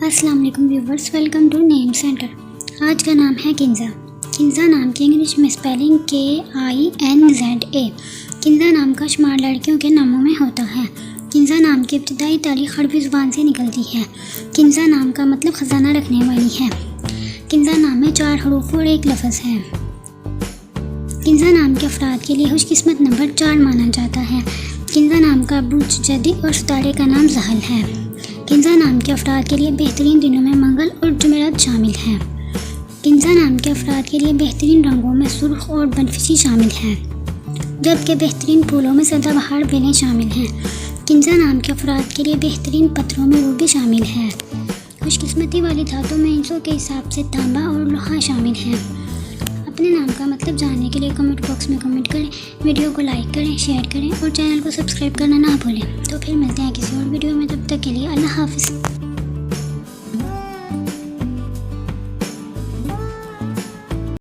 अस्सलाम वालेकुम viewers, welcome to name center. आज का नाम है किंजा। किंजा नाम की इंग्लिश में स्पेलिंग KINZA। किंजा नाम का शुमार लड़कियों के नामों में होता है। किंजा नाम की इब्तिदाई तारीख अरबी ज़ुबान से निकलती है। किंजा नाम का मतलब ख़जाना रखने वाली है। किंजा नाम में 4 हरूफ और 1 लफ्ज़ है। किंजा नाम के अफराद के लिए खुशकिस्मत नंबर 4 माना जाता है। किंजा नाम का बुर्ज जदी और सितारे का नाम ज़हल है। किंजा नाम के अफराद के लिए बेहतरीन दिनों में मंगल और जुमेरात शामिल है। किंजा नाम के अफराद के लिए बेहतरीन रंगों में सुर्ख और बनफशी शामिल है, जबकि बेहतरीन फूलों में सदाबहार बेलें शामिल हैं। किंजा नाम के अफराद के लिए बेहतरीन पत्थरों में रूबी शामिल है। खुशकिस्मती वाली धातों में इंचों के हिसाब से तांबा और लोहा शामिल है। अपने नाम का मतलब जानने के लिए कमेंट बॉक्स में कमेंट करें, वीडियो को लाइक करें, शेयर करें और चैनल को सब्सक्राइब करना ना भूलें। तो फिर मिलते हैं किसी और वीडियो में, तब तक के लिए अल्लाह हाफ़िज़।